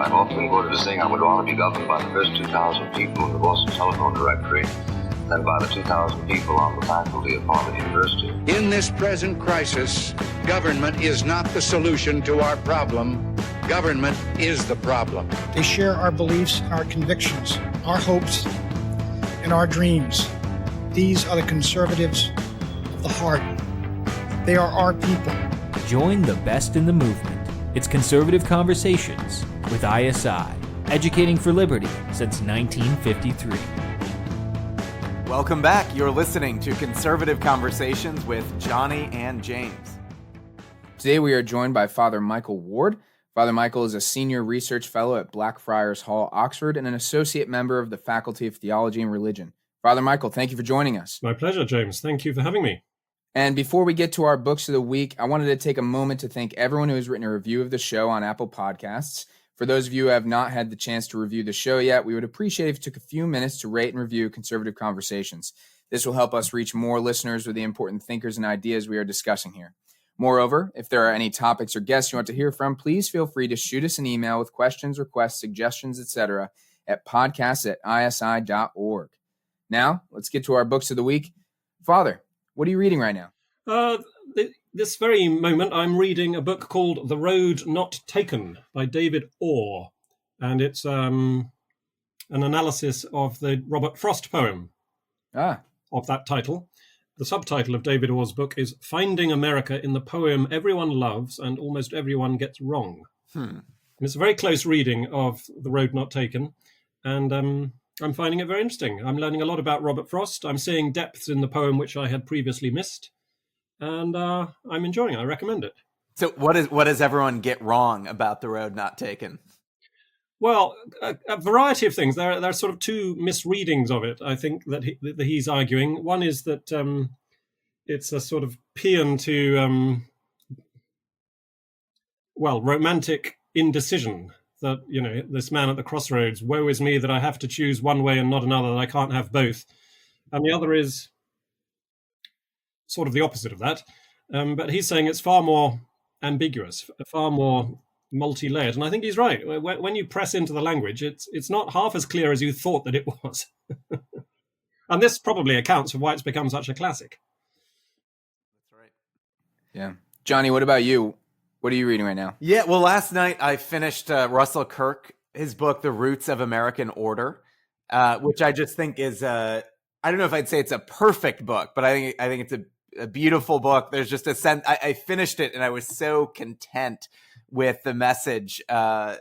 I've often quoted as saying I would rather be governed by the first 2,000 people in the Boston Telephone Directory than by the 2,000 people on the faculty of Harvard University. In this present crisis, government is not the solution to our problem. Government is the problem. They share our beliefs, our convictions, our hopes, and our dreams. These are the conservatives of the heart. They are our people. Join the best in the movement. It's Conservative Conversations with ISI, educating for liberty since 1953. Welcome back. You're listening to Conservative Conversations with Johnny and James. Today we are joined by Father Michael Ward. Father Michael is a senior research fellow at Blackfriars Hall, Oxford, and an associate member of the Faculty of Theology and Religion. Father Michael, thank you for joining us. My pleasure, James. Thank you for having me. And before we get to our books of the week, I wanted to take a moment to thank everyone who has written a review of the show on Apple Podcasts. For those of you who have not had the chance to review the show yet, we would appreciate if you took a few minutes to rate and review Conservative Conversations. This will help us reach more listeners with the important thinkers and ideas we are discussing here. Moreover, if there are any topics or guests you want to hear from, please feel free to shoot us an email with questions, requests, suggestions, etc. at podcasts@isi.org. Now, let's get to our books of the week. Father, what are you reading right now? This very moment, I'm reading a book called The Road Not Taken by David Orr. And it's an analysis of the Robert Frost poem of that title. The subtitle of David Orr's book is Finding America in the Poem Everyone Loves and Almost Everyone Gets Wrong. And it's a very close reading of The Road Not Taken. And I'm finding it very interesting. I'm learning a lot about Robert Frost. I'm seeing depths in the poem which I had previously missed. And I'm enjoying it. I recommend it. So what does everyone get wrong about The Road Not Taken? Well, a variety of things. There are sort of two misreadings of it, I think, that he's arguing. One is that it's a sort of paean to, romantic indecision. That, this man at the crossroads, woe is me that I have to choose one way and not another, that I can't have both. And the other is sort of the opposite of that. But he's saying it's far more ambiguous, far more multi-layered. And I think he's right. When you press into the language, it's not half as clear as you thought that it was. And this probably accounts for why it's become such a classic. That's right. Yeah. Johnny, what about you? What are you reading right now? Yeah, well, last night I finished Russell Kirk, his book, The Roots of American Order, which I just think is, I don't know if I'd say it's a perfect book, but I think it's a beautiful book. There's just a sense, I finished it and I was so content with the message, the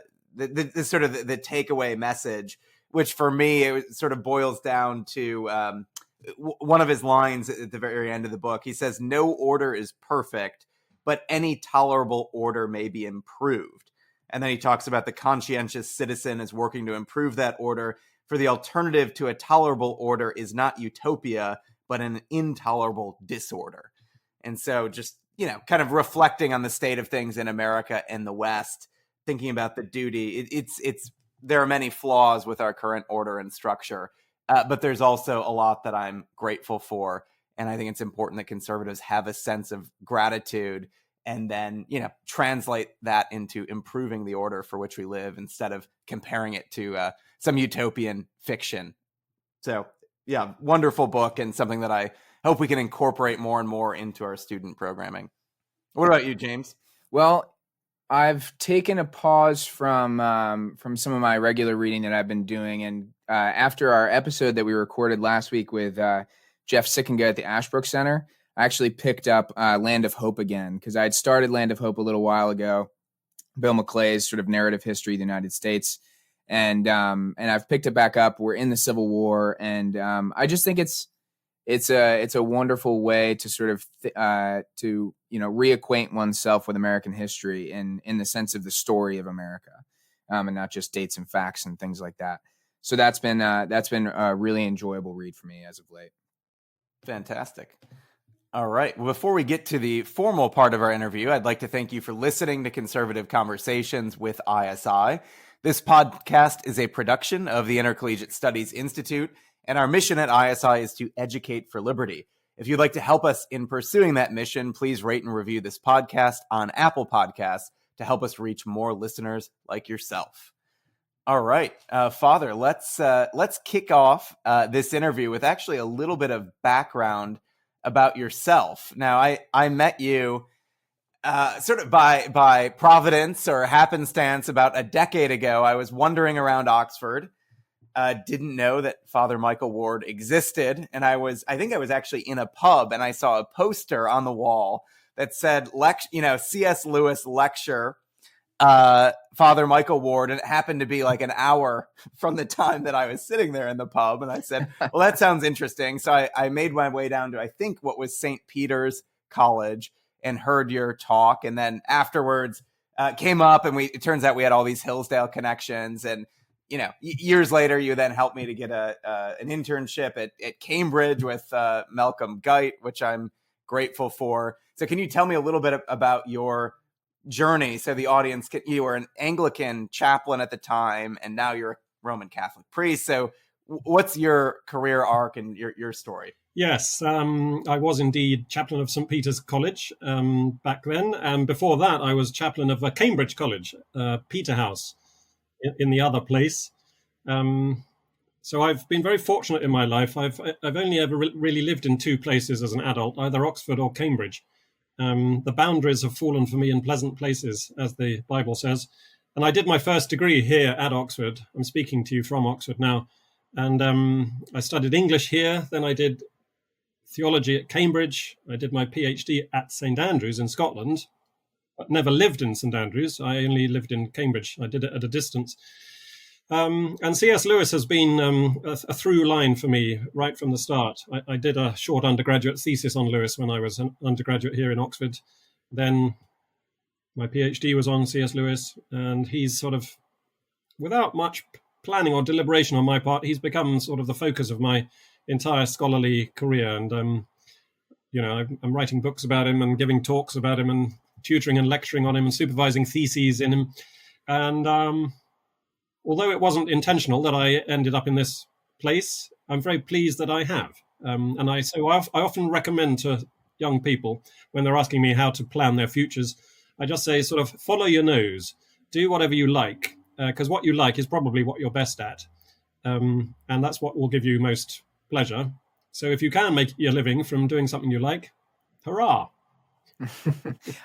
sort of the takeaway message, which for me, it sort of boils down to one of his lines at the very end of the book. He says, "No order is perfect, but any tolerable order may be improved." And then he talks about the conscientious citizen is working to improve that order, for the alternative to a tolerable order is not utopia, but an intolerable disorder. And so just, kind of reflecting on the state of things in America and the West, thinking about the duty, there are many flaws with our current order and structure, but there's also a lot that I'm grateful for. And I think it's important that conservatives have a sense of gratitude and then, translate that into improving the order for which we live instead of comparing it to some utopian fiction. So, yeah, wonderful book and something that I hope we can incorporate more and more into our student programming. What about you, James? Well, I've taken a pause from some of my regular reading that I've been doing. And after our episode that we recorded last week with Jeff Sickinga at the Ashbrook Center, I actually picked up Land of Hope again because I had started Land of Hope a little while ago, Bill McClay's sort of narrative history of the United States. And I've picked it back up. We're in the Civil War. And I just think it's a wonderful way to sort of reacquaint oneself with American history in the sense of the story of America, and not just dates and facts and things like that. So that's been a really enjoyable read for me as of late. Fantastic. All right. Well, before we get to the formal part of our interview, I'd like to thank you for listening to Conservative Conversations with ISI. This podcast is a production of the Intercollegiate Studies Institute, and our mission at ISI is to educate for liberty. If you'd like to help us in pursuing that mission, please rate and review this podcast on Apple Podcasts to help us reach more listeners like yourself. All right, Father, let's kick off this interview with actually a little bit of background about yourself. Now, I met you sort of by providence or happenstance about a decade ago. I was wandering around Oxford, didn't know that Father Michael Ward existed, and I think I was actually in a pub, and I saw a poster on the wall that said C.S. Lewis lecture, Father Michael Ward, and it happened to be like an hour from the time that I was sitting there in the pub. And I said, well, that sounds interesting. So I made my way down to, I think, what was St. Peter's College and heard your talk. And then afterwards came up, and it turns out we had all these Hillsdale connections. And, years later, you then helped me to get an internship at Cambridge with Malcolm Geit, which I'm grateful for. So can you tell me a little bit about your journey, so the audience you were an Anglican chaplain at the time, and now you're a Roman Catholic priest. So what's your career arc and your story? Yes, I was indeed chaplain of St. Peter's College back then. And before that, I was chaplain of Cambridge College, Peterhouse, in the other place. So I've been very fortunate in my life. I've only ever really lived in two places as an adult, either Oxford or Cambridge. The boundaries have fallen for me in pleasant places, as the Bible says. And I did my first degree here at Oxford. I'm speaking to you from Oxford now. And I studied English here. Then I did theology at Cambridge. I did my PhD at St. Andrews in Scotland, but never lived in St. Andrews. I only lived in Cambridge. I did it at a distance. And C.S. Lewis has been a through line for me right from the start. I did a short undergraduate thesis on Lewis when I was an undergraduate here in Oxford. Then my PhD was on C.S. Lewis, and he's sort of, without much planning or deliberation on my part, he's become sort of the focus of my entire scholarly career. And, I'm writing books about him and giving talks about him and tutoring and lecturing on him and supervising theses in him. And although it wasn't intentional that I ended up in this place, I'm very pleased that I have. And I often recommend to young people, when they're asking me how to plan their futures, I just say sort of follow your nose, do whatever you like, because what you like is probably what you're best at. And that's what will give you most pleasure. So if you can make your living from doing something you like, hurrah.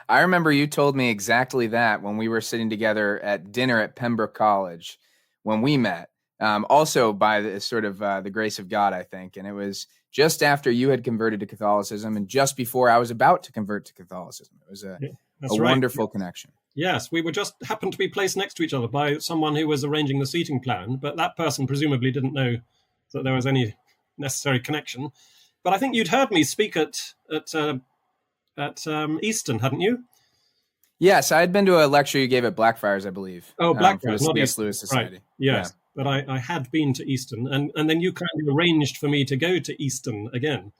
I remember you told me exactly that when we were sitting together at dinner at Pembroke College when we met, also by the grace of God, I think. And it was just after you had converted to Catholicism and just before I was about to convert to Catholicism. It was a wonderful connection. Yes, we were just happened to be placed next to each other by someone who was arranging the seating plan, but that person presumably didn't know that there was any necessary connection. But I think you'd heard me speak at Easton, hadn't you? Yes, I had been to a lecture you gave at Blackfriars, I believe. Oh, Blackfriars, for the not C.S. Lewis Society. Right. Yes, yeah. But I had been to Easton, and then you kind of arranged for me to go to Easton again.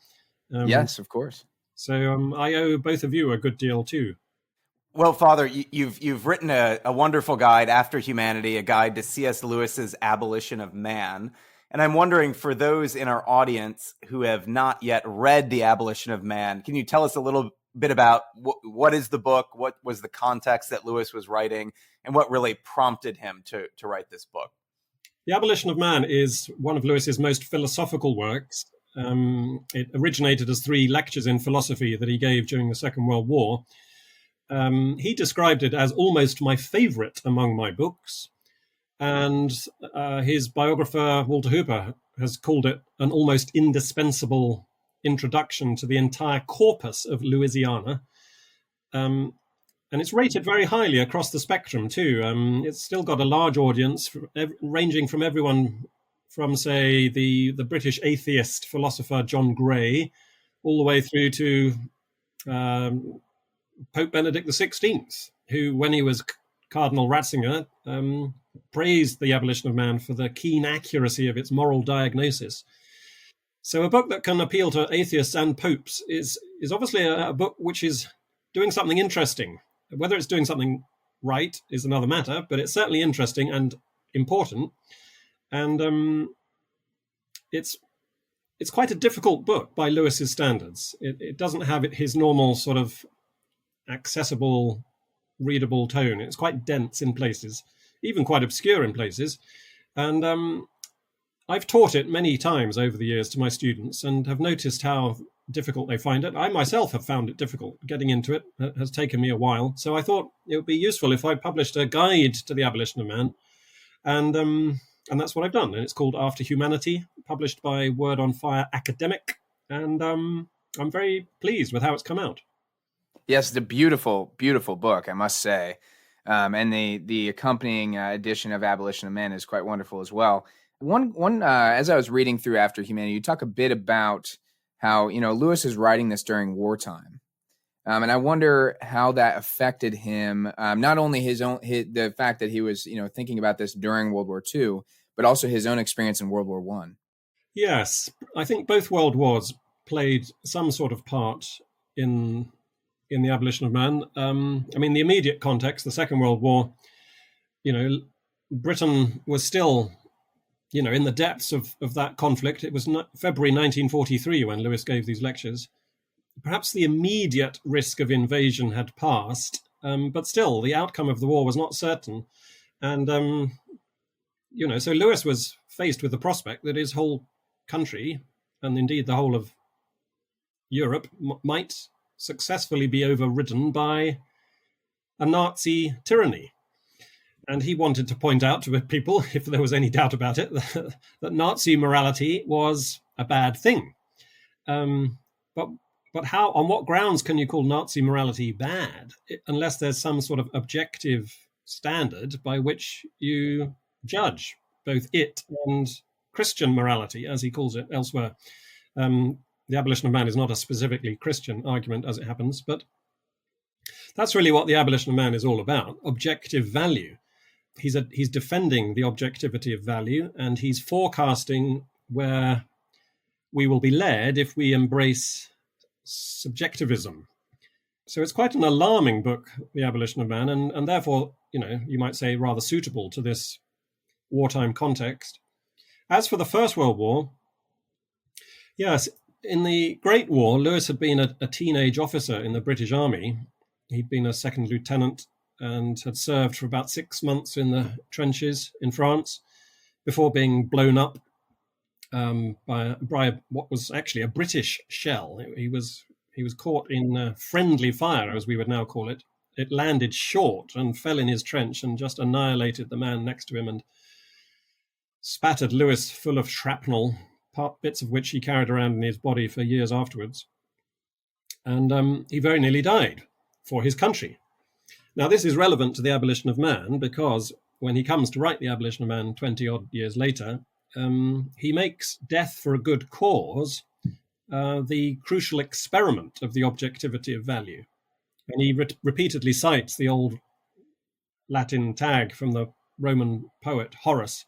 Yes, of course. So I owe both of you a good deal too. Well, Father, you've written a wonderful guide, After Humanity, a guide to C.S. Lewis's Abolition of Man. And I'm wondering, for those in our audience who have not yet read The Abolition of Man, can you tell us a little bit about what is the book, what was the context that Lewis was writing, and what really prompted him to write this book? The Abolition of Man is one of Lewis's most philosophical works. It originated as 3 lectures in philosophy that he gave during the Second World War. He described it as almost my favorite among my books. And his biographer, Walter Hooper, has called it an almost indispensable introduction to the entire corpus of Lewisiana. And it's rated very highly across the spectrum, too. It's still got a large audience, ranging from everyone from, say, the British atheist philosopher John Gray, all the way through to Pope Benedict XVI, who, when he was Cardinal Ratzinger, praised The Abolition of Man for the keen accuracy of its moral diagnosis. So a book that can appeal to atheists and popes is obviously a book which is doing something interesting. Whether it's doing something right is another matter, but it's certainly interesting and important. And it's quite a difficult book by Lewis's standards. It doesn't have his normal sort of accessible, readable tone. It's quite dense in places. even quite obscure in places. And I've taught it many times over the years to my students and have noticed how difficult they find it. I myself have found it difficult. Getting into it has taken me a while. So I thought it would be useful if I published a guide to the Abolition of Man. And that's what I've done. And it's called After Humanity, published by Word on Fire Academic. And I'm very pleased with how it's come out. Yes, it's a beautiful, beautiful book, I must say. And the accompanying edition of Abolition of Man is quite wonderful as well. One as I was reading through After Humanity, you talk a bit about how, Lewis is writing this during wartime. And I wonder how that affected him, not only the fact that he was, thinking about this during World War II, but also his own experience in World War I. Yes, I think both world wars played some sort of part in the abolition of man. The immediate context, the Second World War, Britain was still, in the depths of that conflict. It was February 1943 when Lewis gave these lectures. Perhaps the immediate risk of invasion had passed, but still the outcome of the war was not certain. And, so Lewis was faced with the prospect that his whole country, and indeed the whole of Europe, might successfully be overridden by a Nazi tyranny. And he wanted to point out to people, if there was any doubt about it, that Nazi morality was a bad thing. But how, on what grounds can you call Nazi morality bad, unless there's some sort of objective standard by which you judge both it and Christian morality, as he calls it elsewhere? The abolition of man is not a specifically Christian argument, as it happens, but that's really what the abolition of man is all about, objective value. He's defending the objectivity of value, and he's forecasting where we will be led if we embrace subjectivism. So it's quite an alarming book, The Abolition of Man, and therefore, you might say rather suitable to this wartime context. As for the First World War, yes, in the Great War, Lewis had been a teenage officer in the British Army. He'd been a second lieutenant and had served for about 6 months in the trenches in France before being blown up by what was actually a British shell. He was caught in friendly fire, as we would now call it. It landed short and fell in his trench and just annihilated the man next to him and spattered Lewis full of shrapnel, bits of which he carried around in his body for years afterwards. And he very nearly died for his country. Now, this is relevant to the abolition of man because when he comes to write the abolition of man 20-odd years later, he makes death for a good cause the crucial experiment of the objectivity of value. And he repeatedly cites the old Latin tag from the Roman poet Horace,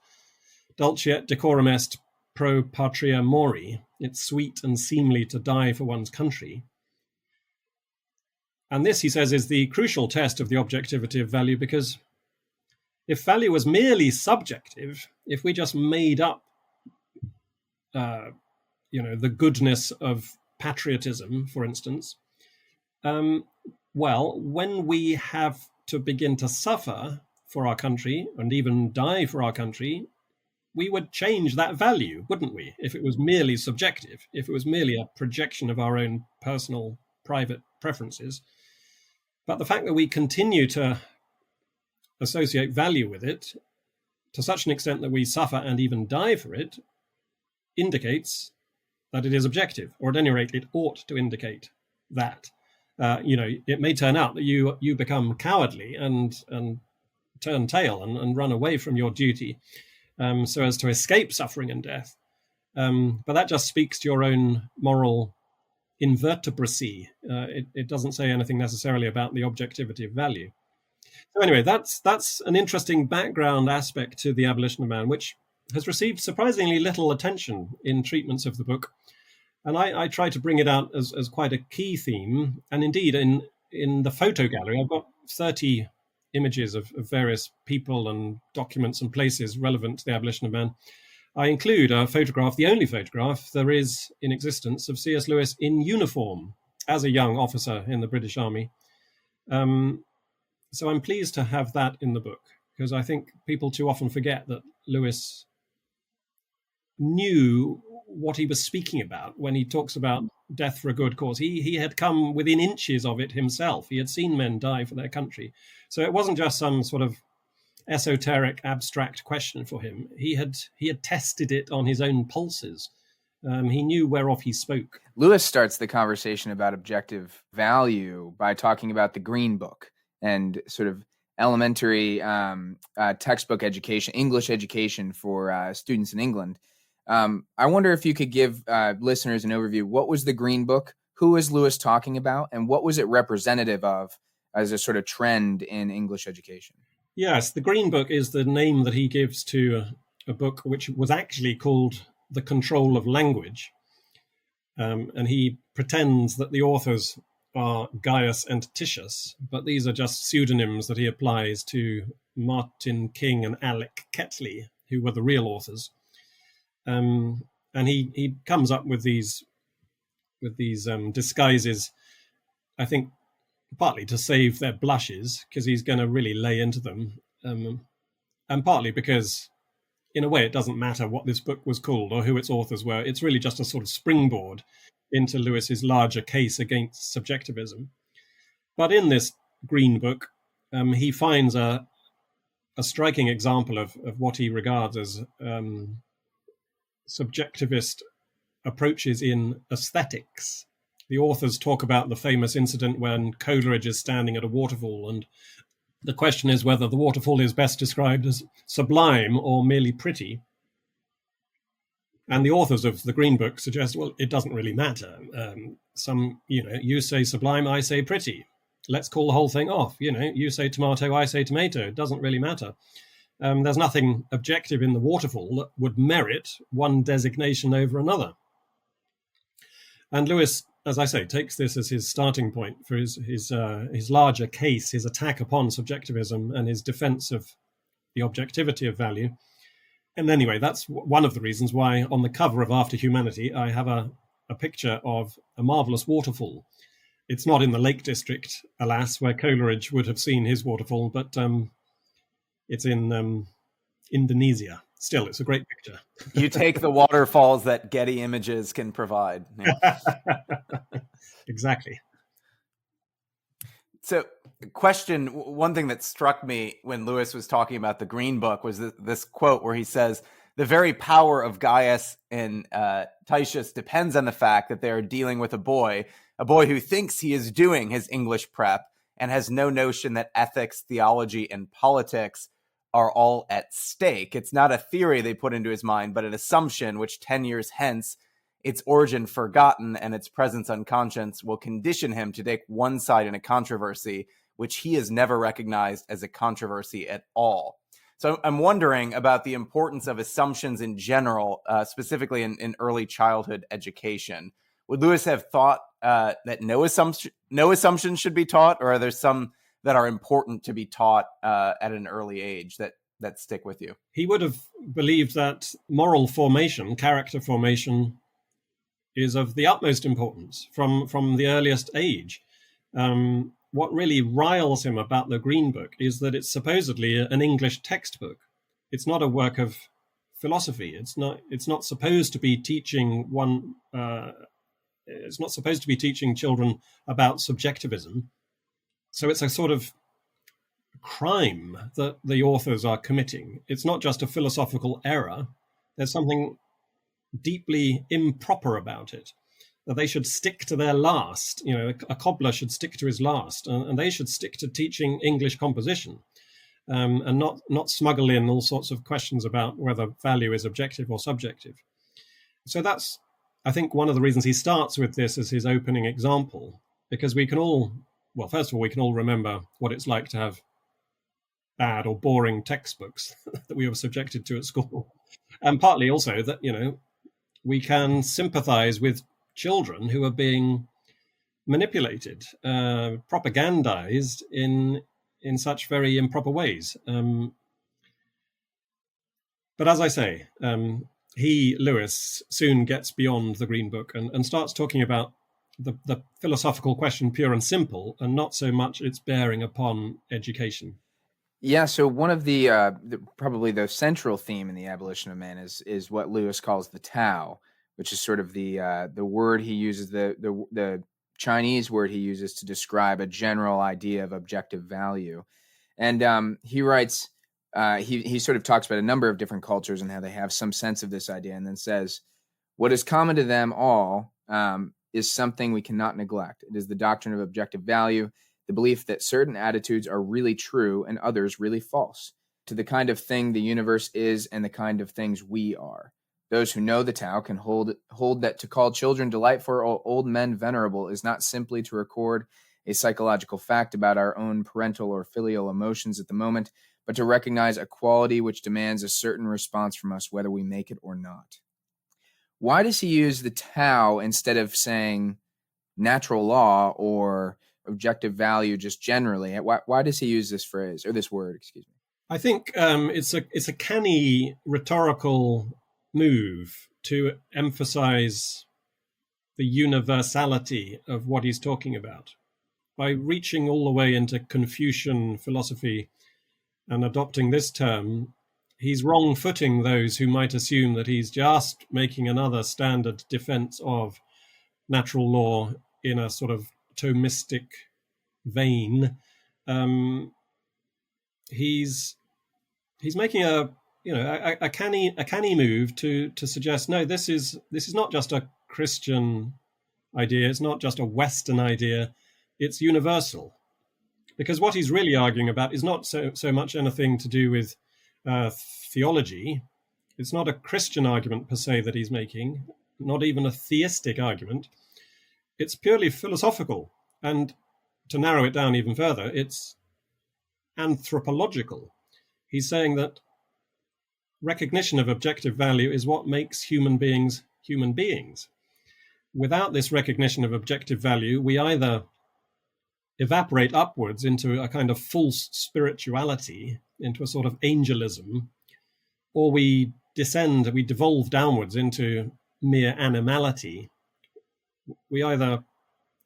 dulce et decorum est pro patria mori. It's sweet and seemly to die for one's country. And this, he says, is the crucial test of the objectivity of value, because if value was merely subjective, if we just made up, the goodness of patriotism, for instance, when we have to begin to suffer for our country and even die for our country, we would change that value, wouldn't we? If it was merely subjective, if it was merely a projection of our own personal, private preferences. But the fact that we continue to associate value with it to such an extent that we suffer and even die for it indicates that it is objective, or at any rate, it ought to indicate that. It may turn out that you become cowardly and turn tail and run away from your duty so as to escape suffering and death. But that just speaks to your own moral invertebracy. It doesn't say anything necessarily about the objectivity of value. So anyway, that's an interesting background aspect to the abolition of man, which has received surprisingly little attention in treatments of the book. And I try to bring it out as quite a key theme. And indeed, in the photo gallery, I've got 30 images of various people and documents and places relevant to the abolition of man. I include a photograph, the only photograph there is in existence, of C.S. Lewis in uniform as a young officer in the British Army. So I'm pleased to have that in the book, because I think people too often forget that Lewis knew what he was speaking about when he talks about death for a good cause. He had come within inches of it himself. He had seen men die for their country. So it wasn't just some sort of esoteric, abstract question for him. He had tested it on his own pulses. He knew whereof he spoke. Lewis starts the conversation about objective value by talking about the Green Book and sort of elementary textbook education, English education for students in England. I wonder if you could give listeners an overview. What was the Green Book? Who is Lewis talking about? And what was it representative of as a sort of trend in English education? Yes, the Green Book is the name that he gives to a book which was actually called The Control of Language. And he pretends that the authors are Gaius and Titius, but these are just pseudonyms that he applies to Martin King and Alec Ketley, who were the real authors. And he comes up with these disguises, I think, partly to save their blushes, because he's going to really lay into them, and partly because, in a way, it doesn't matter what this book was called or who its authors were. It's really just a sort of springboard into Lewis's larger case against subjectivism. But in this Green Book, he finds a striking example of what he regards as subjectivist approaches in aesthetics. The authors talk about the famous incident when Coleridge is standing at a waterfall, and the question is whether the waterfall is best described as sublime or merely pretty. And the authors of the Green Book suggest, well, it doesn't really matter. You say sublime, I say pretty. Let's call the whole thing off. You say tomato, I say tomato. It doesn't really matter. There's nothing objective in the waterfall that would merit one designation over another. And Lewis, as I say, takes this as his starting point for his larger case, his attack upon subjectivism and his defense of the objectivity of value. And anyway, that's one of the reasons why on the cover of After Humanity, I have a picture of a marvelous waterfall. It's not in the Lake District, alas, where Coleridge would have seen his waterfall, but it's in Indonesia. Still, it's a great picture. You take the waterfalls that Getty Images can provide. Yeah. Exactly. So, one thing that struck me when Lewis was talking about the Green Book was this quote where he says, "The very power of Gaius and Titius depends on the fact that they are dealing with a boy who thinks he is doing his English prep and has no notion that ethics, theology, and politics are all at stake. It's not a theory they put into his mind, but an assumption which 10 years hence, its origin forgotten and its presence unconscious, will condition him to take one side in a controversy which he has never recognized as a controversy at all." So I'm wondering about the importance of assumptions in general, specifically in early childhood education. Would Lewis have thought that no assumptions should be taught, or are there some that are important to be taught at an early age that stick with you? He would have believed that moral formation, character formation, is of the utmost importance from the earliest age. What really riles him about the Green Book is that it's supposedly an English textbook. It's not a work of philosophy. It's not supposed to be teaching it's not supposed to be teaching children about subjectivism. So it's a sort of crime that the authors are committing. It's not just a philosophical error. There's something deeply improper about it, that they should stick to their last. A cobbler should stick to his last, and they should stick to teaching English composition, and not smuggle in all sorts of questions about whether value is objective or subjective. So that's, I think, one of the reasons he starts with this as his opening example, because we can all, well, first of all, we can all remember what it's like to have bad or boring textbooks that we were subjected to at school. And partly also that, we can sympathize with children who are being manipulated, propagandized in such very improper ways. But as I say, Lewis, soon gets beyond the Green Book and starts talking about the philosophical question pure and simple, and not so much its bearing upon education. Yeah, so one of the probably the central theme in the Abolition of Man is what Lewis calls the Tao, which is sort of the word he uses, the Chinese word he uses to describe a general idea of objective value. And he writes, he sort of talks about a number of different cultures and how they have some sense of this idea, and then says, what is common to them all is something we cannot neglect. It is the doctrine of objective value, the belief that certain attitudes are really true and others really false, to the kind of thing the universe is and the kind of things we are. Those who know the Tao can hold that to call children delightful or old men venerable is not simply to record a psychological fact about our own parental or filial emotions at the moment, but to recognize a quality which demands a certain response from us, whether we make it or not. Why does he use the Tao instead of saying natural law or objective value just generally? Why does he use this phrase or this word, excuse me? I think it's a canny rhetorical move to emphasize the universality of what he's talking about. By reaching all the way into Confucian philosophy and adopting this term, he's wrong-footing those who might assume that he's just making another standard defense of natural law in a sort of Thomistic vein. He's making a canny move to suggest, no, this is not just a Christian idea, it's not just a Western idea, it's universal. Because what he's really arguing about is not so much anything to do with theology. It's not a Christian argument per se that he's making, not even a theistic argument. It's purely philosophical. And to narrow it down even further, it's anthropological. He's saying that recognition of objective value is what makes human beings human beings. Without this recognition of objective value, we either evaporate upwards into a kind of false spirituality, into a sort of angelism, or we devolve downwards into mere animality. We either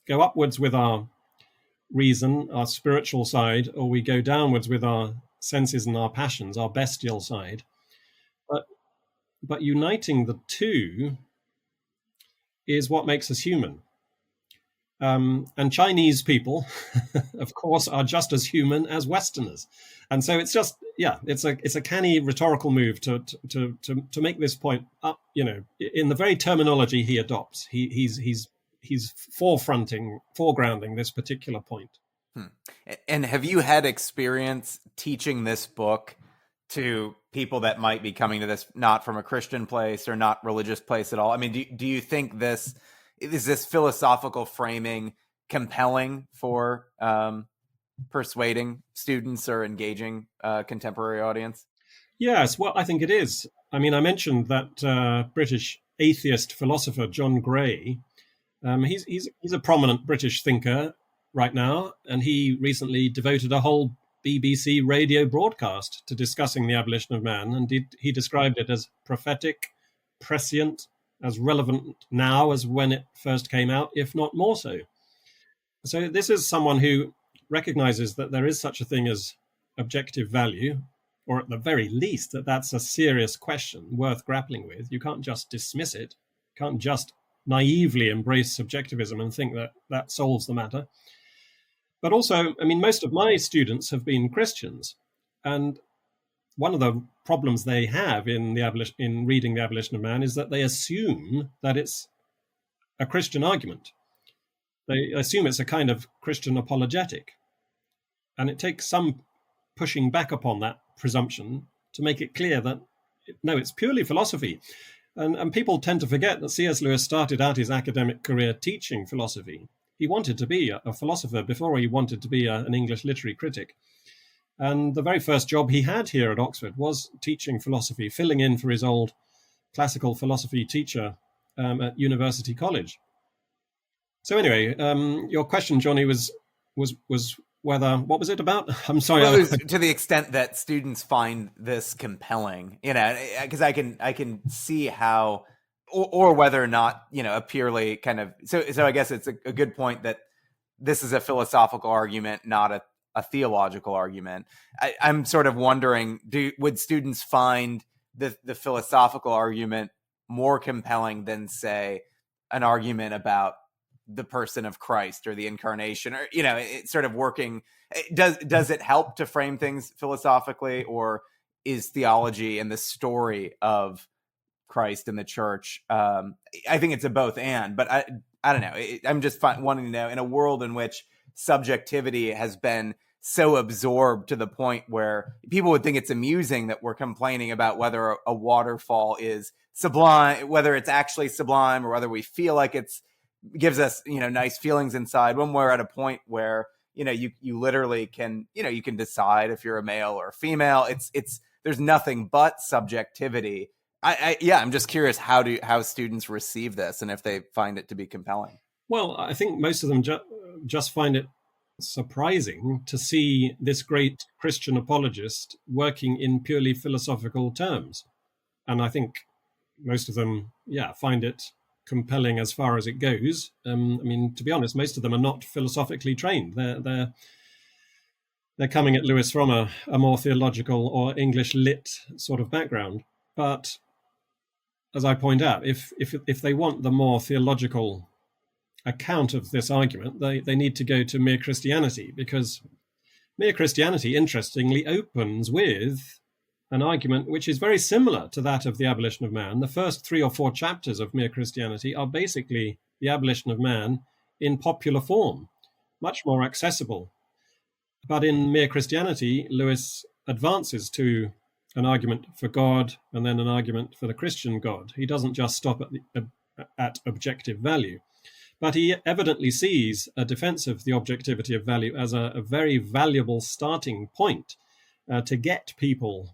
go upwards with our reason, our spiritual side, or we go downwards with our senses and our passions, our bestial side. But uniting the two is what makes us human. And Chinese people, of course, are just as human as Westerners. And so it's just, it's a canny rhetorical move to make this point up, in the very terminology he adopts. He's foregrounding this particular point. And have you had experience teaching this book to people that might be coming to this not from a Christian place or not religious place at all? I mean, do you think is this philosophical framing compelling for persuading students or engaging a contemporary audience? Yes, well, I think it is. I mean, I mentioned that British atheist philosopher John Gray. He's a prominent British thinker right now, and he recently devoted a whole BBC radio broadcast to discussing the abolition of man, and he described it as prophetic, prescient, as relevant now as when it first came out, if not more so. So this is someone who recognizes that there is such a thing as objective value, or at the very least that that's a serious question worth grappling with. You can't just dismiss it. You can't just naively embrace subjectivism and think that that solves the matter. But also, I mean, most of my students have been Christians, and one of the problems they have in reading The Abolition of Man is that they assume that it's a Christian argument. They assume it's a kind of Christian apologetic. And it takes some pushing back upon that presumption to make it clear that, no, it's purely philosophy. And people tend to forget that C.S. Lewis started out his academic career teaching philosophy. He wanted to be a philosopher before he wanted to be an English literary critic. And the very first job he had here at Oxford was teaching philosophy, filling in for his old classical philosophy teacher at University College. So anyway, your question, Johnny, was whether, what was it about? I'm sorry. Well, it was to the extent that students find this compelling, because I can see how, or whether or not, a purely kind of, so I guess it's a good point that this is a philosophical argument, not a a theological argument. I'm sort of wondering, would students find the philosophical argument more compelling than, say, an argument about the person of Christ or the incarnation, or, it's sort of working? Does it help to frame things philosophically, or is theology and the story of Christ and the church? I think it's a both and, but I don't know. I'm just wanting to know, in a world in which subjectivity has been so absorbed to the point where people would think it's amusing that we're complaining about whether a waterfall is sublime, whether it's actually sublime, or whether we feel like gives us, nice feelings inside, when we're at a point where, you literally can, you can decide if you're a male or a female. There's nothing but subjectivity. I'm just curious how students receive this, and if they find it to be compelling. Well, I think most of them just find it surprising to see this great Christian apologist working in purely philosophical terms. And I think most of them, find it compelling as far as it goes. To be honest, most of them are not philosophically trained. They're coming at Lewis from a more theological or English lit sort of background. But as I point out, if they want the more theological account of this argument, they need to go to Mere Christianity, because Mere Christianity, interestingly, opens with an argument which is very similar to that of the Abolition of Man. The first 3 or 4 chapters of Mere Christianity are basically the Abolition of Man in popular form, much more accessible. But in Mere Christianity, Lewis advances to an argument for God and then an argument for the Christian God. He doesn't just stop at objective value, but he evidently sees a defense of the objectivity of value as a very valuable starting point to get people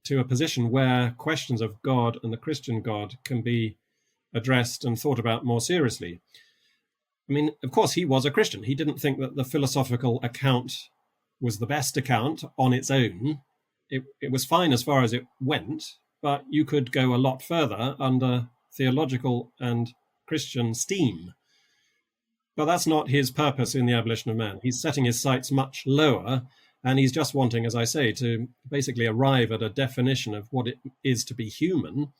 to a position where questions of God and the Christian God can be addressed and thought about more seriously. Of course, he was a Christian. He didn't think that the philosophical account was the best account on its own. It was fine as far as it went, but you could go a lot further under theological and Christian steam. But that's not his purpose in the Abolition of Man. He's setting his sights much lower, and he's just wanting, as I say, to basically arrive at a definition of what it is to be human.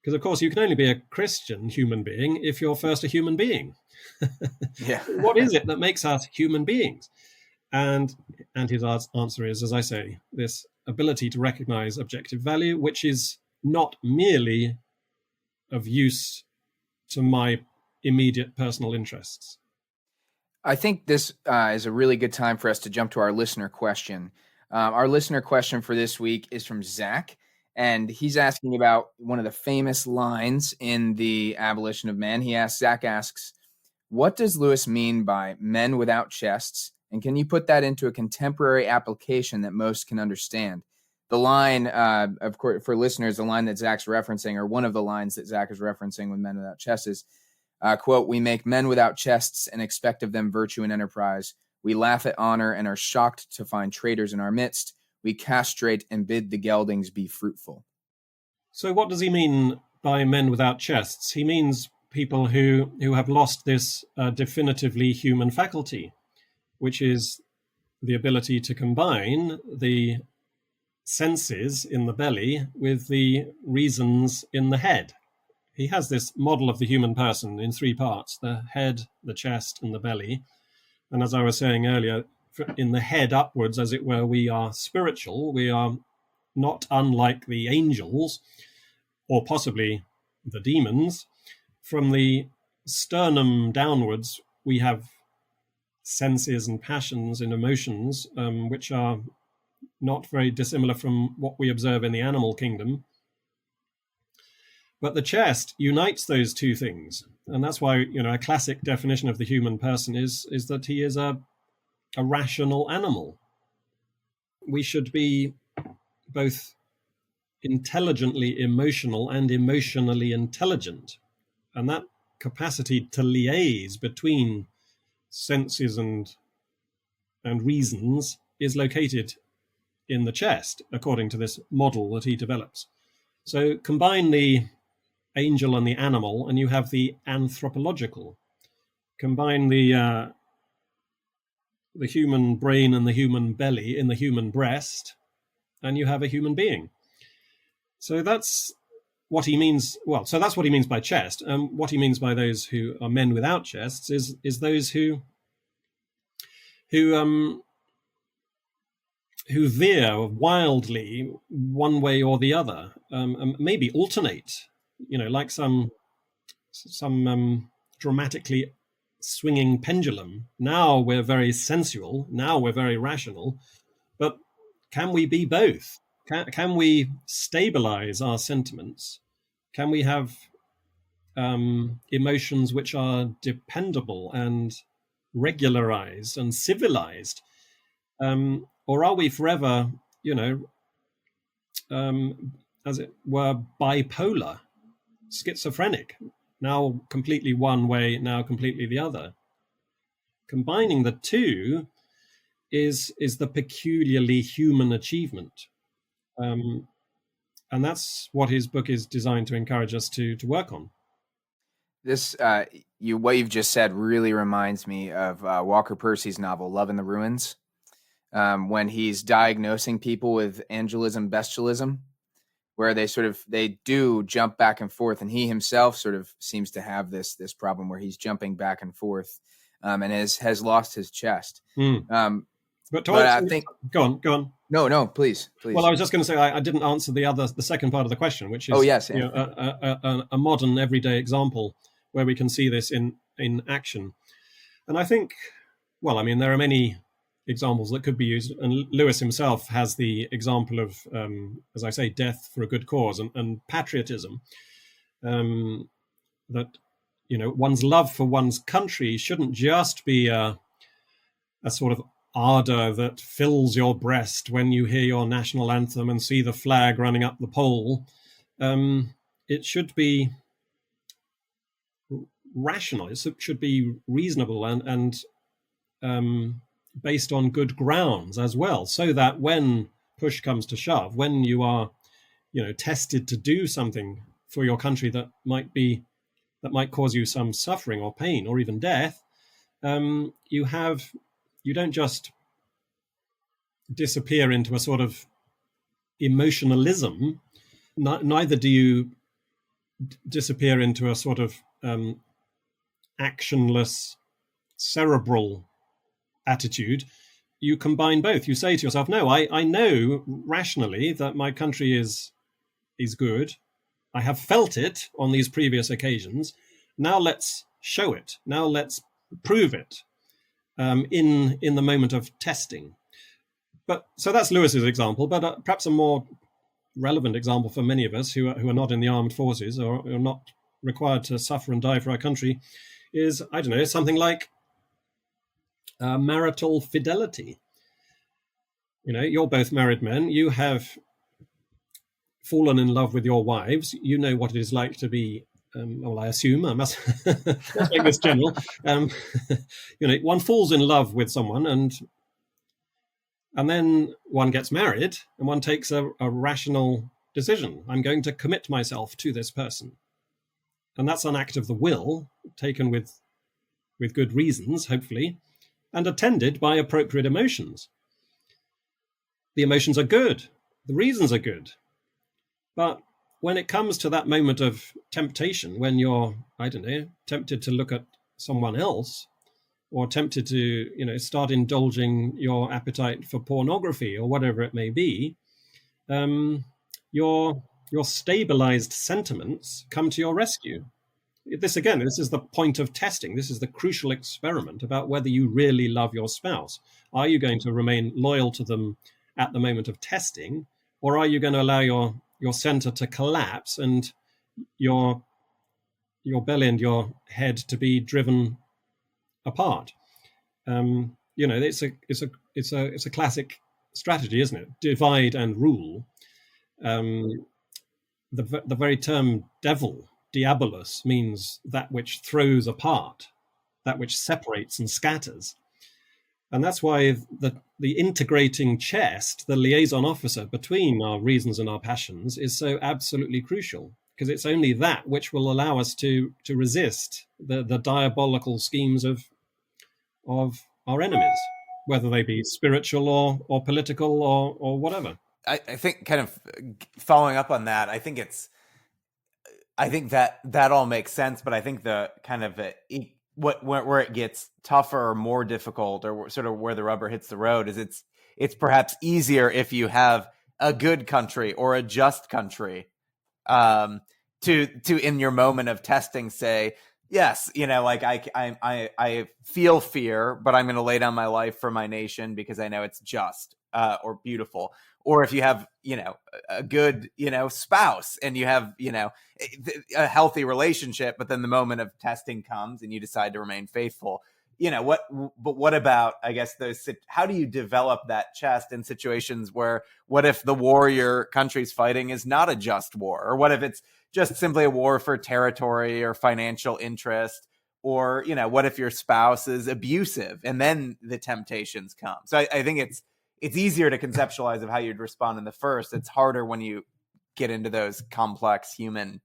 Because, of course, you can only be a Christian human being if you're first a human being. Yeah. What is it that makes us human beings? And his answer is, as I say, this ability to recognize objective value, which is not merely of use to my immediate personal interests. I think this is a really good time for us to jump to our listener question. Our listener question for this week is from Zach, and he's asking about one of the famous lines in the Abolition of Man. Zach asks, what does Lewis mean by men without chests? And can you put that into a contemporary application that most can understand? The line, of course, for listeners, the line that Zach's referencing, or one of the lines that Zach is referencing with men without chests is, quote, we make men without chests and expect of them virtue and enterprise. We laugh at honor and are shocked to find traitors in our midst. We castrate and bid the geldings be fruitful. So what does he mean by men without chests? He means people who have lost this definitively human faculty, which is the ability to combine the senses in the belly with the reasons in the head. He has this model of the human person in 3 parts: the head, the chest, and the belly. And as I was saying earlier, in the head upwards, as it were, we are spiritual. We are not unlike the angels, or possibly the demons. From the sternum downwards, we have senses and passions and emotions, which are not very dissimilar from what we observe in the animal kingdom. But the chest unites those 2 things. And that's why, a classic definition of the human person is that he is a rational animal. We should be both intelligently emotional and emotionally intelligent. And that capacity to liaise between senses and reasons is located in the chest, according to this model that he develops. So combine the angel and the animal, and you have the anthropological. Combine the the human brain and the human belly in the human breast, and you have a human being. So that's what he means. Well, so that's what he means by chest. What he means by those who are men without chests is those who veer wildly one way or the other, maybe alternate, like some dramatically swinging pendulum. Now we're very sensual, now we're very rational, but can we be both? Can we stabilize our sentiments? Can we have emotions which are dependable and regularized and civilized? Or are we forever, as it were, bipolar, schizophrenic, now completely one way, now completely the other? Combining the two is the peculiarly human achievement. And that's what his book is designed to encourage us to work on. This, what you've just said really reminds me of Walker Percy's novel, Love in the Ruins, when he's diagnosing people with angelism, bestialism, where they do jump back and forth. And he himself sort of seems to have this problem where he's jumping back and forth, and has lost his chest. But I think, go on. No, please. Well, I was just going to say I didn't answer the second part of the question, which is a modern everyday example where we can see this in action. And I think, there are many examples that could be used, and Lewis himself has the example of, as I say, death for a good cause and patriotism. That one's love for one's country shouldn't just be a sort of ardor that fills your breast when you hear your national anthem and see the flag running up the pole. It should be rational. It should be reasonable and based on good grounds as well, so that when push comes to shove, when you are, tested to do something for your country that might cause you some suffering or pain or even death, you don't just disappear into a sort of emotionalism, neither do you disappear into a sort of actionless, cerebral attitude. You combine both. You say to yourself, no, I know rationally that my country is good. I have felt it on these previous occasions. Now let's show it. Now let's prove it in the moment of testing. But so that's Lewis's example, but perhaps a more relevant example for many of us who are not in the armed forces or are not required to suffer and die for our country is, I don't know, something like marital fidelity. You're both married men. You have fallen in love with your wives. You know what it is like to be, I assume, I must make this general. One falls in love with someone and then one gets married and one takes a rational decision. I'm going to commit myself to this person. And that's an act of the will taken with good reasons, hopefully, and attended by appropriate emotions. The emotions are good. The reasons are good. But when it comes to that moment of temptation, when you're, tempted to look at someone else, or tempted to, start indulging your appetite for pornography or whatever it may be, your stabilized sentiments come to your rescue. This is the point of testing. This is the crucial experiment about whether you really love your spouse. Are you going to remain loyal to them at the moment of testing, or are you going to allow your center to collapse and your belly and your head to be driven apart? It's a classic strategy, isn't it? Divide and rule. The very term devil, diabolus, means that which throws apart, that which separates and scatters. And that's why the integrating chest, the liaison officer between our reasons and our passions, is so absolutely crucial, because it's only that which will allow us to resist the diabolical schemes of our enemies. whether they be spiritual or political or whatever. I think, kind of following up on that, I think that all makes sense, but I think the kind of where it gets tougher or more difficult, or sort of where the rubber hits the road, is it's perhaps easier if you have a good country or a just country to in your moment of testing say, yes, like I feel fear, but I'm going to lay down my life for my nation because I know it's just or beautiful. Or if you have, a good, spouse, and you have, a healthy relationship, but then the moment of testing comes and you decide to remain faithful. But what about, I guess, how do you develop that chest in situations where, what if the war your country's fighting is not a just war? Or what if it's just simply a war for territory or financial interest? Or, what if your spouse is abusive and then the temptations come? So I think it's easier to conceptualize of how you'd respond in the first. It's harder when you get into those complex human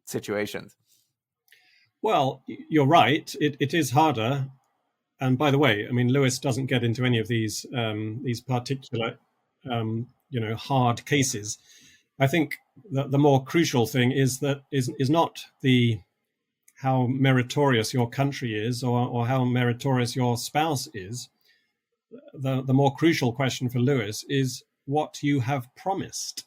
situations. Well, you're right. It is harder. And by the way, I mean, Lewis doesn't get into any of these particular, hard cases. I think that the more crucial thing is not how meritorious your country is or how meritorious your spouse is. The more crucial question for Lewis is what you have promised.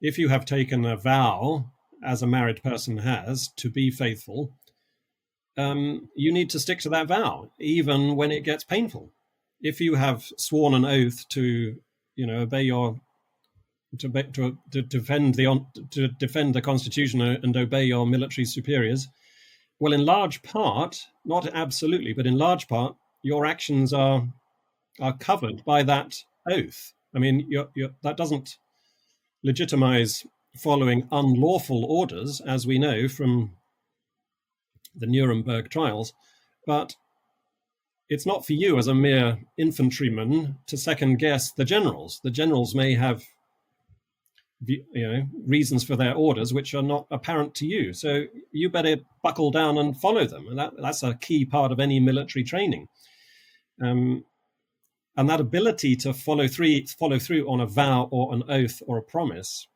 If you have taken a vow, as a married person has, to be faithful, you need to stick to that vow, even when it gets painful. If you have sworn an oath to, obey to defend the Constitution and obey your military superiors, well, in large part, not absolutely, but in large part, your actions are covered by that oath. I mean, that doesn't legitimize following unlawful orders, as we know from the Nuremberg trials, but it's not for you as a mere infantryman to second guess the generals. The generals may have reasons for their orders which are not apparent to you, so you better buckle down and follow them, and that's a key part of any military training. And that ability to follow through on a vow or an oath or a promise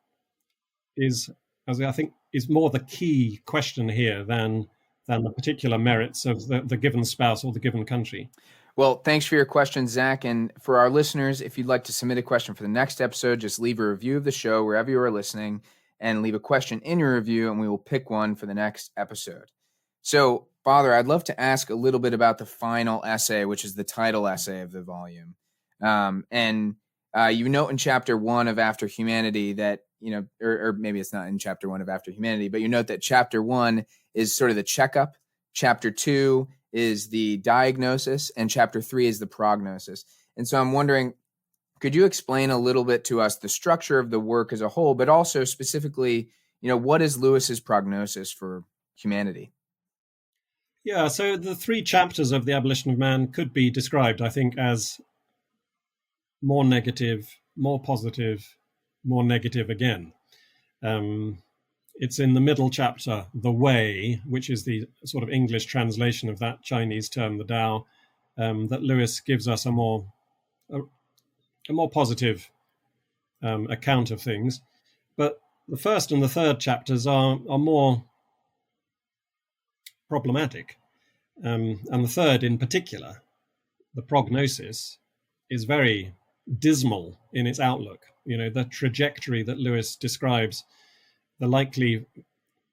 is, as I think, is more the key question here than the particular merits of the given spouse or the given country. Well, thanks for your question, Zach. And for our listeners, if you'd like to submit a question for the next episode, just leave a review of the show wherever you are listening and leave a question in your review, and we will pick one for the next episode. So, Father, I'd love to ask a little bit about the final essay, which is the title essay of the volume. You note in chapter 1 of After Humanity that, or maybe it's not in chapter 1 of After Humanity, but you note that chapter 1 is sort of the checkup. Chapter 2 is the diagnosis, and chapter 3 is the prognosis. And so I'm wondering, could you explain a little bit to us the structure of the work as a whole, but also specifically, what is Lewis's prognosis for humanity? Yeah, so the 3 chapters of The Abolition of Man could be described, I think, as more negative, more positive, more negative again. It's in the middle chapter, The Way, which is the sort of English translation of that Chinese term, the Tao, that Lewis gives us a more positive account of things. But the first and the third chapters are more problematic. And the third in particular, the prognosis, is very dismal in its outlook. The trajectory that Lewis describes, the likely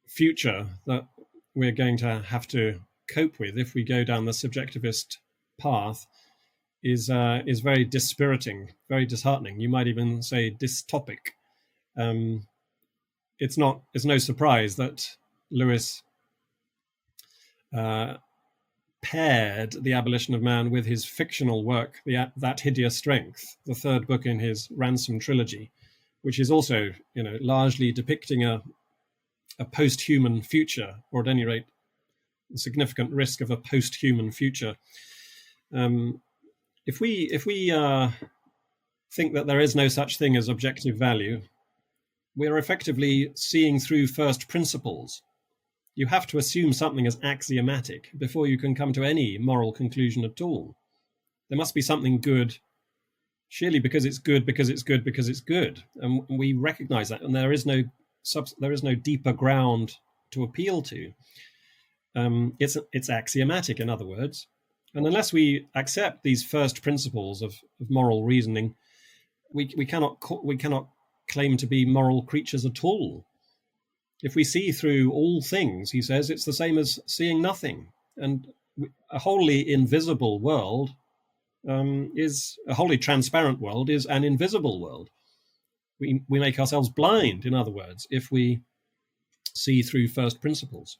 future that we're going to have to cope with if we go down the subjectivist path is very dispiriting, very disheartening. You might even say dystopic. It's no surprise that Lewis paired The Abolition of Man with his fictional work, That Hideous Strength, the third book in his Ransom trilogy, which is also, largely depicting a post-human future, or at any rate, a significant risk of a post-human future. If we think that there is no such thing as objective value, we're effectively seeing through first principles. You have to assume something as axiomatic before you can come to any moral conclusion at all. there must be something good, surely because it's good, because it's good, because it's good. And we recognize that, and there is no deeper ground to appeal to. It's axiomatic, in other words. And unless we accept these first principles of moral reasoning, we cannot claim to be moral creatures at all. If we see through all things, he says, it's the same as seeing nothing. And a wholly invisible world is a wholly transparent world is an invisible world. We make ourselves blind, in other words, if we see through first principles.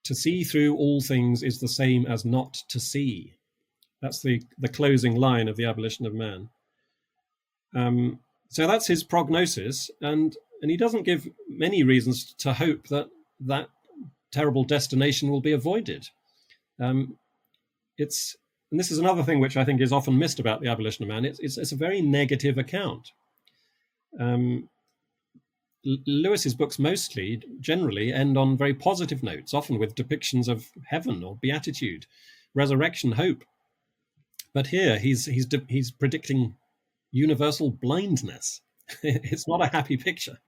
To see through all things is the same as not to see. That's the closing line of the Abolition of Man. So that's his prognosis, and he doesn't give many reasons to hope that terrible destination will be avoided. And this is another thing which I think is often missed about the Abolition of Man. It's a very negative account. Lewis's books generally end on very positive notes, often with depictions of heaven or beatitude, resurrection, hope. But here he's predicting universal blindness. It's not a happy picture.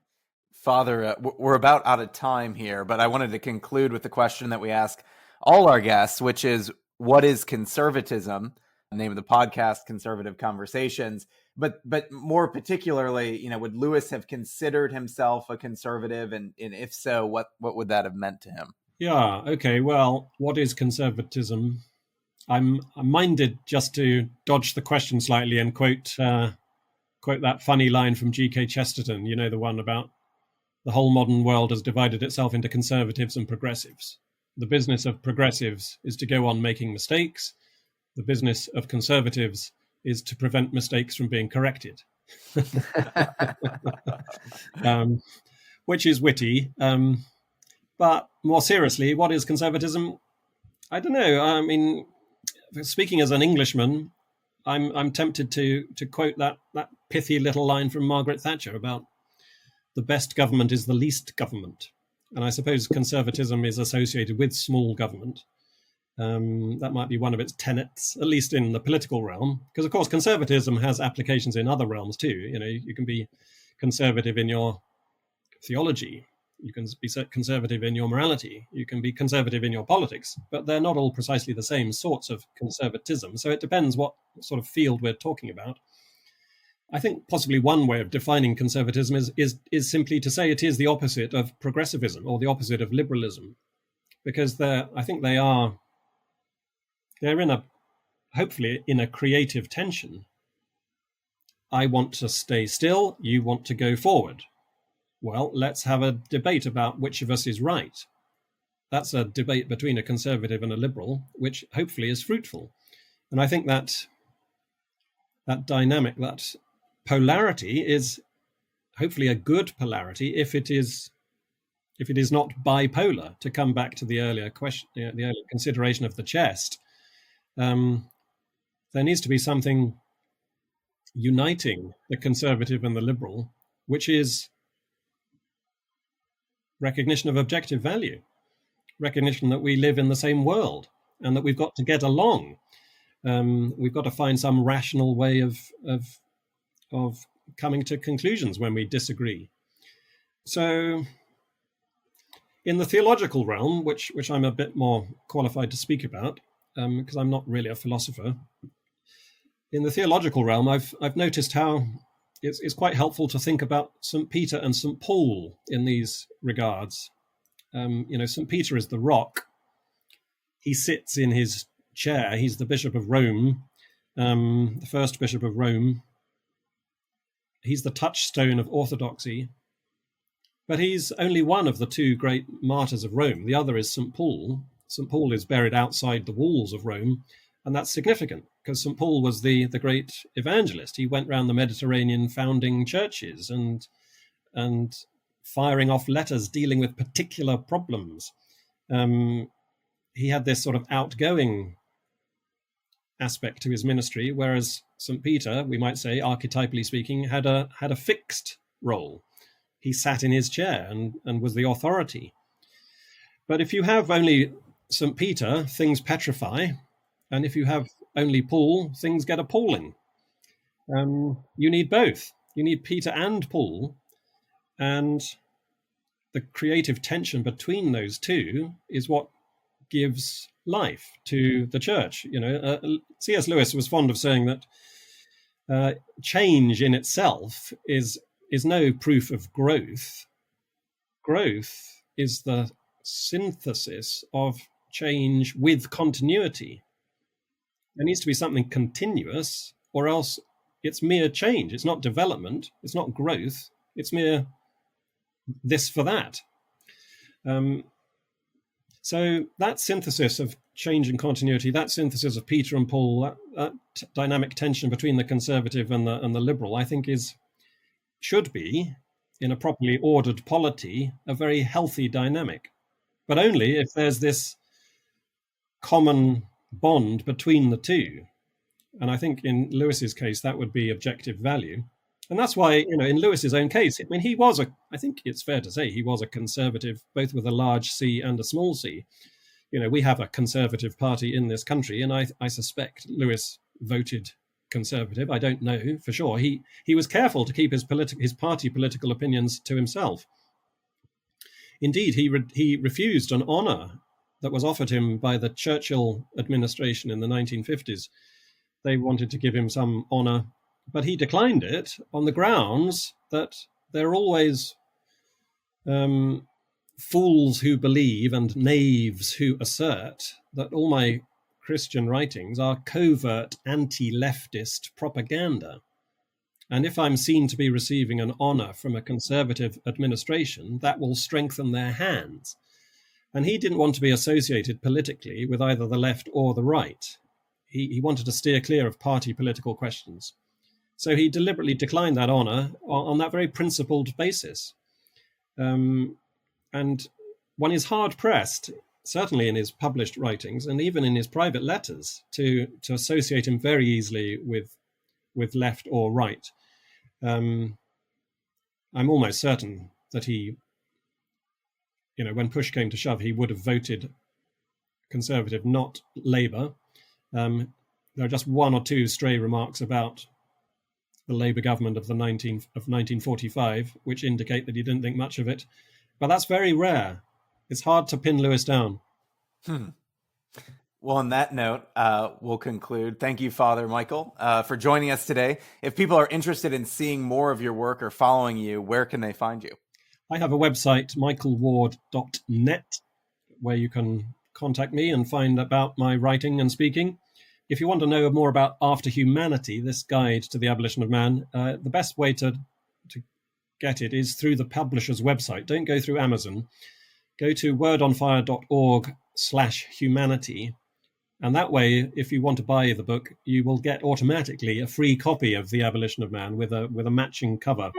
Father, we're about out of time here, but I wanted to conclude with the question that we ask all our guests, which is, what is conservatism? The name of the podcast, Conservative Conversations. But more particularly, would Lewis have considered himself a conservative? And if so, what would that have meant to him? Yeah, okay, well, what is conservatism? I'm minded just to dodge the question slightly and quote that funny line from G.K. Chesterton, the one about the whole modern world has divided itself into conservatives and progressives. The business of progressives is to go on making mistakes. The business of conservatives is to prevent mistakes from being corrected. Which is witty. But more seriously, what is conservatism? I don't know. I mean, speaking as an Englishman, I'm tempted to quote that pithy little line from Margaret Thatcher about the best government is the least government. And I suppose conservatism is associated with small government. That might be one of its tenets, at least in the political realm, because of course conservatism has applications in other realms too. You can be conservative in your theology, you can be conservative in your morality, you can be conservative in your politics, but they're not all precisely the same sorts of conservatism. So it depends what sort of field we're talking about. I think possibly one way of defining conservatism is simply to say it is the opposite of progressivism or the opposite of liberalism, because I think they're hopefully in a creative tension. I want to stay still, you want to go forward. Well, let's have a debate about which of us is right. That's a debate between a conservative and a liberal, which hopefully is fruitful. And I think that dynamic, that polarity is hopefully a good polarity if it is not bipolar, to come back to the earlier question, the earlier consideration of the chest. There needs to be something uniting the conservative and the liberal, which is recognition of objective value, recognition that we live in the same world and that we've got to get along. We've got to find some rational way of coming to conclusions when we disagree. So in the theological realm, which I'm a bit more qualified to speak about, because I'm not really a philosopher, in the theological realm, I've noticed how it's quite helpful to think about St. Peter and St. Paul in these regards. St. Peter is the rock. He sits in his chair. He's the Bishop of Rome, the first Bishop of Rome. He's the touchstone of orthodoxy. But he's only one of the two great martyrs of Rome. The other is St. Paul. St. Paul is buried outside the walls of Rome, and that's significant because St. Paul was the great evangelist. He went around the Mediterranean founding churches and firing off letters dealing with particular problems. He had this sort of outgoing aspect to his ministry, whereas St. Peter, we might say, archetypally speaking, had a fixed role. He sat in his chair and was the authority. But if you have only St. Peter, things petrify. And if you have only Paul, things get appalling. You need both. You need Peter and Paul, and the creative tension between those two is what gives life to the church. C.S. Lewis was fond of saying that change in itself is no proof of growth. Growth is the synthesis of change with continuity. There needs to be something continuous, or else it's mere change. It's not development. It's not growth. It's mere this for that. So that synthesis of change and continuity, that synthesis of Peter and Paul, that dynamic tension between the conservative and the liberal, I think should be, in a properly ordered polity, a very healthy dynamic. But only if there's this common bond between the two. And I think in Lewis's case, that would be objective value. And that's why, in Lewis's own case, I mean, I think it's fair to say he was a conservative, both with a large C and a small c. We have a conservative party in this country, and I suspect Lewis voted conservative. I don't know for sure. He was careful to keep his party political opinions to himself. Indeed, he refused an honour that was offered him by the Churchill administration in the 1950s. They wanted to give him some honour, but he declined it on the grounds that there are always fools who believe and knaves who assert that all my Christian writings are covert anti-leftist propaganda. And if I'm seen to be receiving an honour from a conservative administration, that will strengthen their hands. And he didn't want to be associated politically with either the left or the right. He wanted to steer clear of party political questions. So he deliberately declined that honour on that very principled basis. And one is hard-pressed, certainly in his published writings and even in his private letters, to associate him very easily with left or right. I'm almost certain that he, when push came to shove, he would have voted Conservative, not Labour. There are just one or two stray remarks about the Labour government of 1945, which indicate that he didn't think much of it. But that's very rare. It's hard to pin Lewis down. Well, on that note, we'll conclude. Thank you, Father Michael, for joining us today. If people are interested in seeing more of your work or following you, where can they find you? I have a website, michaelward.net, where you can contact me and find about my writing and speaking. If you want to know more about After Humanity, this guide to the abolition of man, the best way to get it is through the publisher's website. Don't go through Amazon. Go to wordonfire.org/humanity. And that way, if you want to buy the book, you will get automatically a free copy of The Abolition of Man with a matching cover.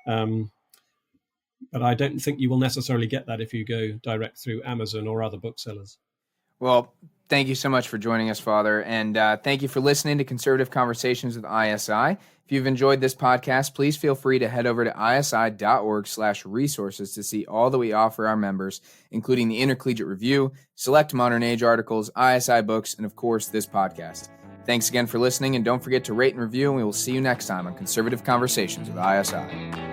But I don't think you will necessarily get that if you go direct through Amazon or other booksellers. Well, thank you so much for joining us, Father. And thank you for listening to Conservative Conversations with ISI. If you've enjoyed this podcast, please feel free to head over to isi.org/resources to see all that we offer our members, including the Intercollegiate Review, select modern age articles, ISI books, and of course, this podcast. Thanks again for listening, and don't forget to rate and review, and we will see you next time on Conservative Conversations with ISI.